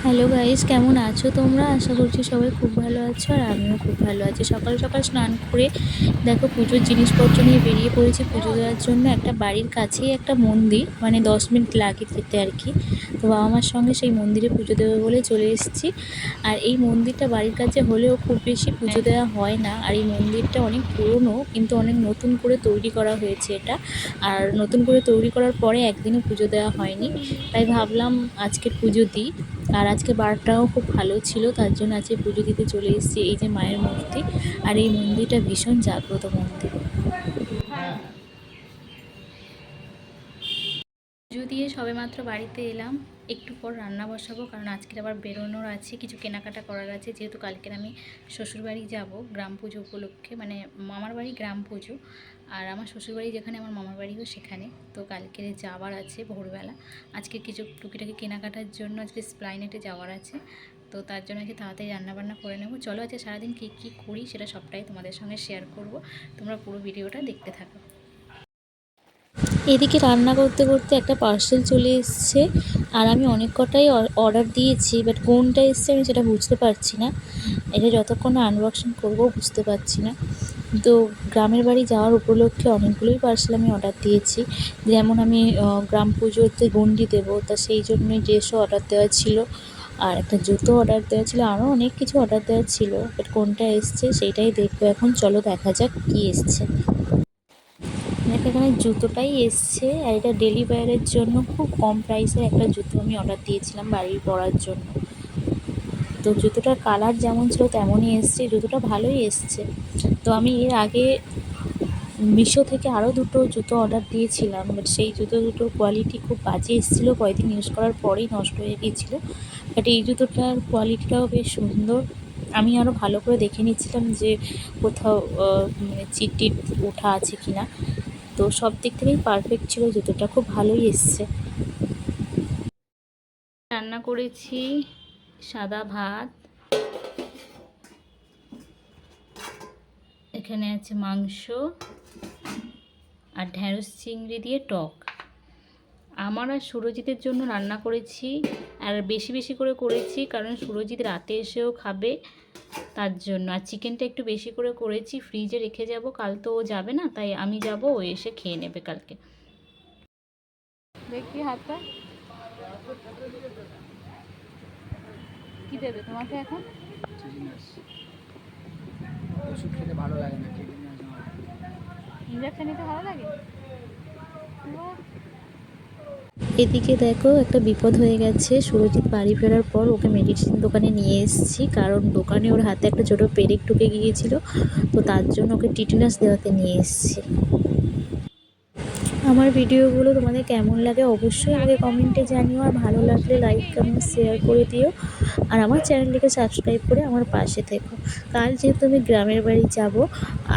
Hello guys, কেমন আছো তোমরা? আশা করছি সবাই খুব ভালো আছো আর আমিও খুব ভালো আছি। সকাল সকাল স্নান করে দেখো পুজোর জিনিসপত্র নিয়ে বেরিয়ে পড়েছি পুজো দেওয়ার জন্য। একটা বাড়ির কাছেই একটা মন্দির, মানে 10 মিনিট লাগে যেতে আর কি। তো বাবা মার সঙ্গে সেই মন্দিরে পুজো দেবো বলে চলে এসেছি। আর এই মন্দিরটা বাড়ির কাছে হলেও খুব বেশি পুজো দেওয়া হয় না। আর এই মন্দিরটা অনেক পুরনো, কিন্তু অনেক নতুন করে তৈরি করা হয়েছে এটা। আর নতুন করে তৈরি করার পরে একদিনও পুজো দেওয়া হয়নি, তাই ভাবলাম আজকে পুজো দিই। আর আজকে বারটাও খুব ভালো ছিল, তার জন্য আজকে পুজো দিতে চলে এসেছি। এই যে মায়ের মূর্তি, আর এই মন্দিরটা ভীষণ জাগ্রত মন্দির। পুজো দিয়ে সবেমাত্র বাড়িতে এলাম, একটু পর রান্না বসাবো, কারণ আজকের আবার বেরোনোর আছে, কিছু কেনাকাটা করার আছে। যেহেতু কালকের আমি শ্বশুরবাড়ি যাব গ্রাম পুজো উপলক্ষে, মানে মামার বাড়ি গ্রাম পুজো, আর আমার শ্বশুরবাড়ি যেখানে আমার মামার বাড়িও সেখানে। তো কালকে যাওয়ার আছে ভোরবেলা। আজকে কিছু টুকিটাকি কেনাকাটার জন্য আজকে স্প্লাইনেটে যাওয়ার আছে। তো তার জন্য আজকে তাড়াতাড়ি রান্নাবান্না করে নেব। চলো আজকে সারাদিন কী কী করি সেটা সবটাই তোমাদের সঙ্গে শেয়ার করব। তোমরা পুরো ভিডিওটা দেখতে থাকো। এদিকে রান্না করতে করতে একটা পার্সেল চলে এসছে, আর আমি অনেক কটাই অর্ডার দিয়েছি, বাট কোনটা এসছে আমি সেটা বুঝতে পারছি না। এটা যতক্ষণ আনবক্সিং করবো বুঝতে পারছি না। তো গ্রামের বাড়ি যাওয়ার উপলক্ষে অনেকগুলোই পার্সেল আমি অর্ডার দিয়েছি। যেমন আমি গ্রাম পুজোতে গণ্ডি দেবো, তা সেই জন্যই ড্রেসও অর্ডার দেওয়া ছিল, আর একটা জুতো অর্ডার দেওয়া ছিল, আরও অনেক কিছু অর্ডার দেওয়া ছিল। বাট কোনটা এসছে সেইটাই দেখবো এখন। চলো দেখা যাক কী এসছে। দেখো এখানে জুতোটাই এসছে, আর এটা ডেলি ওয়্যারের জন্য খুব কম প্রাইসের একটা জুতো আমি অর্ডার দিয়েছিলাম বাড়ির পরার জন্য। তো জুতোটার কালার যেমন ছিল তেমনই এসছে, জুতোটা ভালোই এসছে। তো আমি এর আগে মিশো থেকে আরও দুটো জুতো অর্ডার দিয়েছিলাম, বাট সেই জুতোর কোয়ালিটি খুব বাজে এসেছিলো, কয়েকদিন ইউজ করার পরেই নষ্ট হয়ে গিয়েছিলো। বাট এই জুতোটার কোয়ালিটিটাও বেশ সুন্দর। আমি আরও ভালো করে দেখে নিচ্ছিলাম যে কোথাও মানে চিট টিট ওঠা আছে কি না। তো সব দিক থেকেই পারফেক্ট ছিল, জুতোটা খুব ভালোই এসছে। রান্না করেছি সাদা ভাত, এখানে আছে মাংস আর ঢ্যাঁড়স চিংড়ি দিয়ে টক। আমার আর সুরজিতের জন্য রান্না করেছি, আর বেশি বেশি করে করেছি কারণ সুরজিৎ রাতে এসেও খাবে তার জন্য। আর চিকেনটা একটু বেশি করে করেছি, ফ্রিজে রেখে যাব, কাল তো ও যাবে না, তাই আমি যাব, ও এসে খেয়ে নেবে কালকে। দেখি হাতটা কি দেবে তোমাকে এখন? ওষুধ খেতে ভালো লাগে না, ইঞ্জেকশন নিতে ভালো লাগে। এদিকে দেখো একটা বিপদ হয়ে গেছে। সুরজিৎ বাড়ি ফেরার পর ওকে মেডিসিন দোকানে নিয়ে এসেছি, কারণ দোকানে ওর হাতে একটা ছোটো পেরেক ঢুকে গিয়েছিল, তো তার জন্য ওকে টিটেনাস দেওয়াতে নিয়ে এসেছি। আমার ভিডিওগুলো তোমাদের কেমন লাগে অবশ্যই আমাকে কমেন্টে জানিও, আর ভালো লাগলে লাইক কমেন্ট শেয়ার করে দিও, আর আমার চ্যানেলটিকে সাবস্ক্রাইব করে আমার পাশে থেকো। কাল যেহেতু আমি গ্রামের বাড়ি যাব,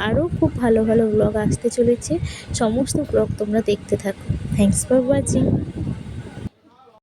আরও খুব ভালো ভালো ব্লগ আসতে চলেছে, সমস্ত ব্লগ তোমরা দেখতে থাকো। Thanks for watching.